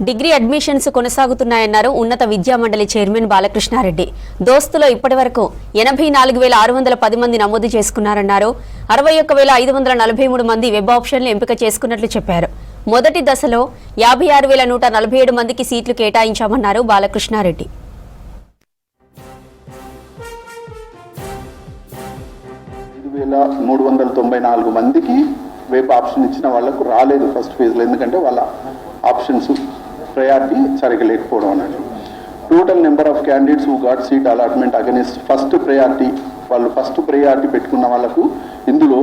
Degree admissions కొనసాగుతున్నాయన్నారు ఉన్నత విద్యా మండలి చైర్మన్ బాలకృష్ణారెడ్డి. దోస్తులో ఇప్పటివరకు 84,610 మంది నమోదు చేసుకున్నారన్నారు. 61,543 మంది వెబ్ ఆప్షన్లు ఎంపిక చేసుకున్నట్లు చెప్పారు. మొదటి దశలో 56,147 మందికి సీట్లు కేటాయించామన్నారు బాలకృష్ణారెడ్డి. 5,394 మందికి వెబ్ ఆప్షన్ ఇచ్చిన వాళ్ళకు రాలేదు ఫస్ట్ ఫేజ్లో, ఎందుకంటే వాళ్ళ ఆప్షన్స్ ప్రయారిటీ సరిగ్గా లేకపోవడం అన్నట్టు. Total number of candidates who got seat allotment against first priority, వాళ్ళు ఫస్ట్ ప్రయారిటీ పెట్టుకున్న వాళ్ళకు ఇందులో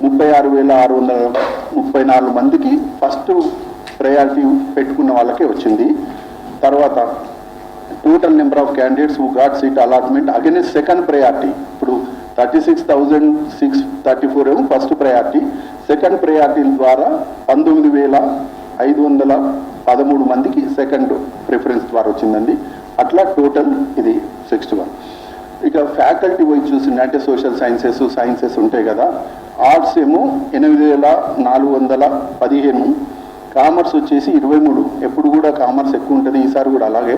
36,634 మందికి ఫస్ట్ ప్రయారిటీ పెట్టుకున్న వాళ్ళకే వచ్చింది. తర్వాత total number of candidates who got seat allotment against second priority, ఇప్పుడు 36,634 ఏమో ఫస్ట్ ప్రయారిటీ, సెకండ్ ప్రయారిటీ ద్వారా 19,513 మందికి సెకండ్ ప్రిఫరెన్స్ ద్వారా వచ్చిందండి. అట్లా టోటల్ ఇది 61. ఇక ఫ్యాకల్టీ వైజ్ చూసింది అంటే సోషల్ సైన్సెస్ ఉంటాయి కదా, ఆర్ట్స్ ఏమో 8,415, కామర్స్ వచ్చేసి 23, ఎప్పుడు కూడా కామర్స్ ఎక్కువ ఉంటుంది, ఈసారి కూడా అలాగే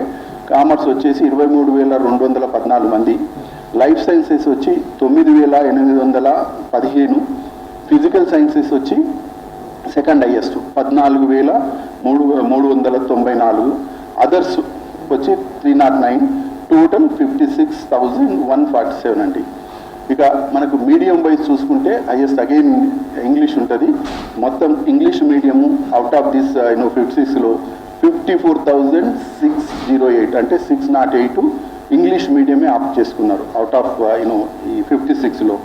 కామర్స్ వచ్చేసి 23,214 మంది, లైఫ్ సైన్సెస్ వచ్చి 9,815, ఫిజికల్ సైన్సెస్ వచ్చి సెకండ్ హైయెస్ట్ 14,394, అదర్స్ వచ్చి 309, టోటల్ 56,147 అండి. ఇక మనకు మీడియం వైజ్ చూసుకుంటే హైయెస్ట్ అగైన్ ఇంగ్లీష్ ఉంటుంది. మొత్తం English medium out of this 56లో 54,608 అంటే 608 ఇంగ్లీష్ మీడియమే ఆప్ట్ చేసుకున్నారు అవుట్ ఆఫ్ ఈ 56లో.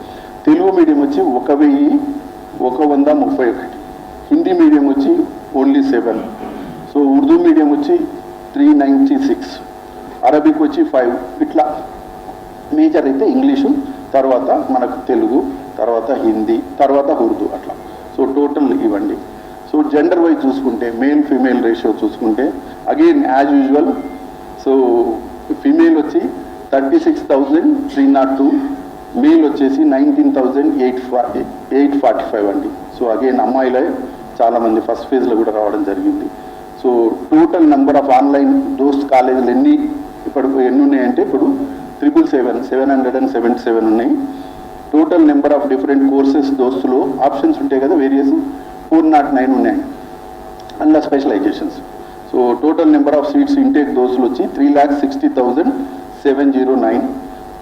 తెలుగు మీడియం వచ్చి 1,131, హిందీ మీడియం వచ్చి ఓన్లీ 7, సో ఉర్దూ మీడియం వచ్చి 396, అరబిక్ వచ్చి 5. ఇట్లా మేజర్ అయితే ఇంగ్లీషు, తర్వాత మనకు తెలుగు, తర్వాత హిందీ, తర్వాత ఉర్దూ అట్లా. సో టోటల్ ఇవ్వండి. సో జెండర్ వైజ్ చూసుకుంటే మేల్ ఫీమేల్ రేషియో చూసుకుంటే again as usual, so female వచ్చి 36,302, మేల్ వచ్చేసి 19,845 అండి. సో అగైన్ అమ్మాయిలే చాలామంది ఫస్ట్ ఫేజ్లో కూడా రావడం జరిగింది. So total number of online DOST కాలేజీలు ఎన్ని ఉన్నాయంటే ఇప్పుడు 777 ఉన్నాయి. Total number of different courses దోస్తులు ఆప్షన్స్ ఉంటాయి కదా వేరియస్ 409 ఉన్నాయి అందులో specialisations. So total number of seats intake దోస్తులు వచ్చి 3,60,709.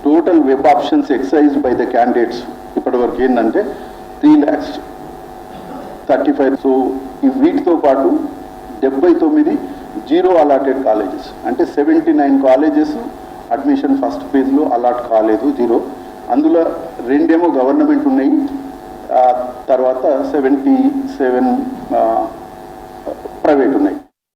Total web options exercise by the candidates ఇప్పటి వరకు ఏంటంటే 3,35,000. సో వీటితో పాటు 79 జీరో అలాటెడ్ కాలేజెస్, అంటే 79 కాలేజెస్ అడ్మిషన్ ఫస్ట్ ఫేజ్లో అలాట్ కాలేదు, జీరో. అందులో 2 గవర్నమెంట్ ఉన్నాయి, తర్వాత 77 ప్రైవేట్ ఉన్నాయి.